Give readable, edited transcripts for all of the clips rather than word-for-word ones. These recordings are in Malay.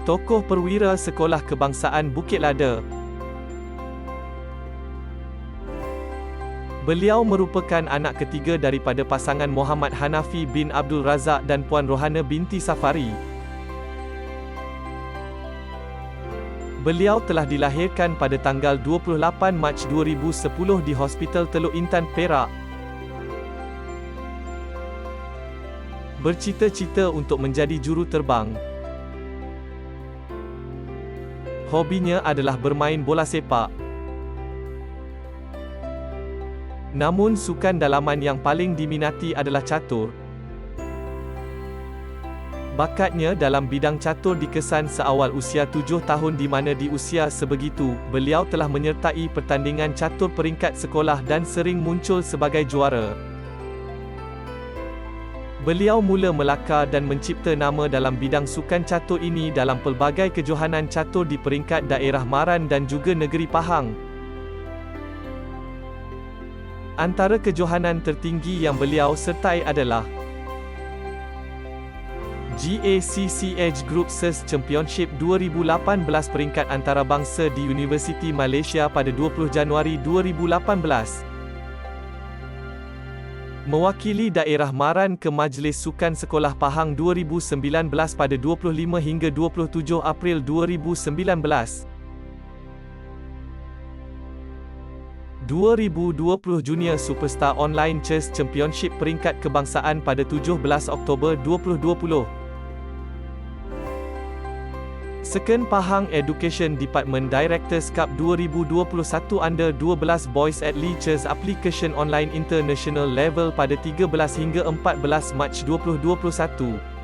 Tokoh perwira Sekolah Kebangsaan Bukit Lada. Beliau merupakan anak ketiga daripada pasangan Muhammad Hanafi bin Abdul Razak dan Puan Rohana binti Safari. Beliau telah dilahirkan pada tanggal 28 Mac 2010 di Hospital Teluk Intan, Perak. Bercita-cita untuk menjadi juruterbang. Hobinya adalah bermain bola sepak. Namun sukan dalaman yang paling diminati adalah catur. Bakatnya dalam bidang catur dikesan seawal usia 7 tahun di mana di usia sebegitu, beliau telah menyertai pertandingan catur peringkat sekolah dan sering muncul sebagai juara. Beliau mula melakar dan mencipta nama dalam bidang sukan catur ini dalam pelbagai kejohanan catur di peringkat daerah Maran dan juga negeri Pahang. Antara kejohanan tertinggi yang beliau sertai adalah GACCH Group Chess Championship 2018 peringkat antarabangsa di Universiti Malaysia pada 20 Januari 2018. Mewakili daerah Maran ke Majlis Sukan Sekolah Pahang 2019 pada 25 hingga 27 April 2019. 2020 Junior Superstar Online Chess Championship peringkat kebangsaan pada 17 Oktober 2020. Second Pahang Education Department Directors Cup 2021 Under-12 Boys at Lee Chess Application Online International Level pada 13 hingga 14 Mac 2021.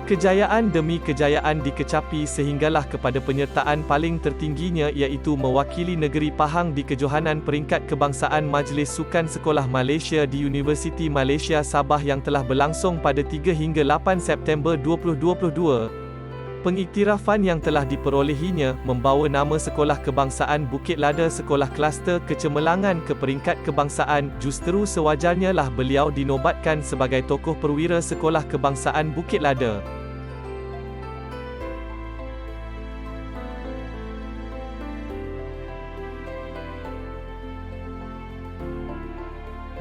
Kejayaan demi kejayaan dikecapi sehinggalah kepada penyertaan paling tertingginya iaitu mewakili negeri Pahang di kejohanan peringkat kebangsaan Majlis Sukan Sekolah Malaysia di Universiti Malaysia Sabah yang telah berlangsung pada 3 hingga 8 September 2022. Pengiktirafan yang telah diperolehinya membawa nama Sekolah Kebangsaan Bukit Lada Sekolah Kluster Kecemerlangan ke peringkat kebangsaan. Justeru sewajarnya lah beliau dinobatkan sebagai tokoh perwira Sekolah Kebangsaan Bukit Lada.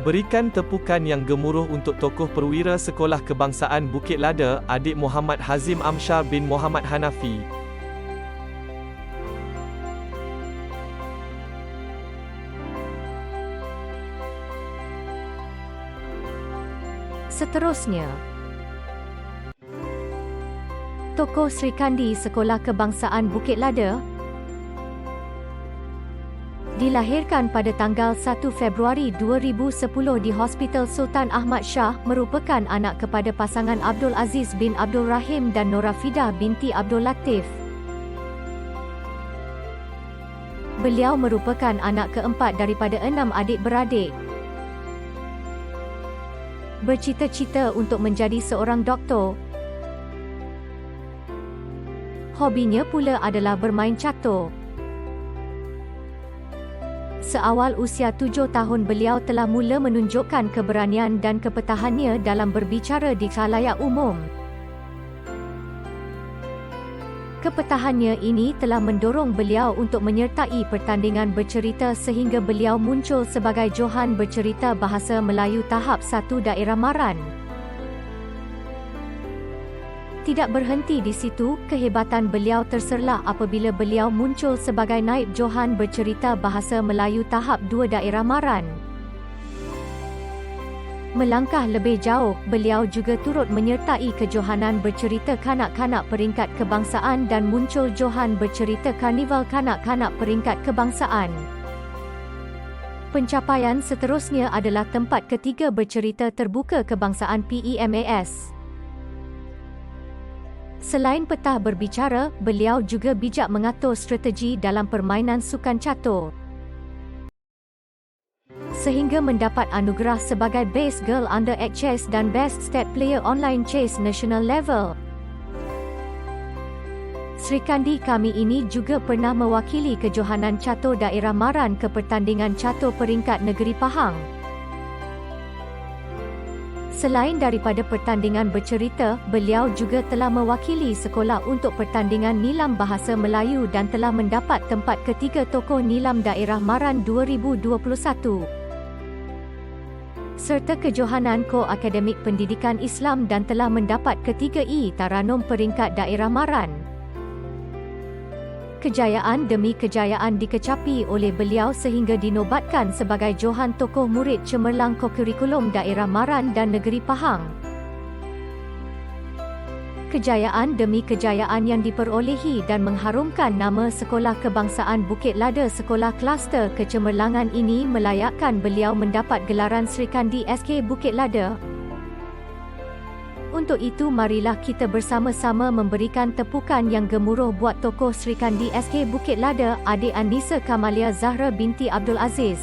Berikan tepukan yang gemuruh untuk tokoh perwira Sekolah Kebangsaan Bukit Lada, adik Muhammad Hazim Amsyar bin Muhammad Hanafi. Seterusnya, tokoh Sri Kandi Sekolah Kebangsaan Bukit Lada dilahirkan pada tanggal 1 Februari 2010 di Hospital Sultan Ahmad Shah, merupakan anak kepada pasangan Abdul Aziz bin Abdul Rahim dan Nora Fidah binti Abdul Latif. Beliau merupakan anak keempat daripada 6 adik-beradik. Bercita-cita untuk menjadi seorang doktor. Hobinya pula adalah bermain catur. Seawal usia 7 tahun beliau telah mula menunjukkan keberanian dan kepetahannya dalam berbicara di khalayak umum. Kepetahannya ini telah mendorong beliau untuk menyertai pertandingan bercerita sehingga beliau muncul sebagai Johan Bercerita Bahasa Melayu Tahap 1 Daerah Maran. Tidak berhenti di situ, kehebatan beliau terserlah apabila beliau muncul sebagai Naib Johan Bercerita Bahasa Melayu Tahap 2 Daerah Maran. Melangkah lebih jauh, beliau juga turut menyertai kejohanan bercerita kanak-kanak peringkat kebangsaan dan muncul Johan Bercerita Karnival Kanak-kanak peringkat kebangsaan. Pencapaian seterusnya adalah tempat ketiga bercerita terbuka kebangsaan PEMAS. Selain petah berbicara, beliau juga bijak mengatur strategi dalam permainan sukan catur, sehingga mendapat anugerah sebagai Best Girl Under 8 Chess dan Best State Player Online Chess National Level. Sri Kandi kami ini juga pernah mewakili kejohanan catur daerah Maran ke pertandingan catur peringkat negeri Pahang. Selain daripada pertandingan bercerita, beliau juga telah mewakili sekolah untuk pertandingan nilam bahasa Melayu dan telah mendapat tempat ketiga tokoh nilam daerah Maran 2021. Serta kejohanan Ko-Akademik Pendidikan Islam dan telah mendapat ketiga Taranum peringkat daerah Maran. Kejayaan demi kejayaan dikecapi oleh beliau sehingga dinobatkan sebagai Johan Tokoh Murid Cemerlang Kokurikulum Daerah Maran dan Negeri Pahang. Kejayaan demi kejayaan yang diperolehi dan mengharumkan nama Sekolah Kebangsaan Bukit Lada Sekolah Kluster Kecemerlangan ini melayakkan beliau mendapat gelaran Sri Kandi SK Bukit Lada. Untuk itu marilah kita bersama-sama memberikan tepukan yang gemuruh buat tokoh Sri Kandi SK Bukit Lada, Adik Anissa Kamalia Zahra binti Abdul Aziz.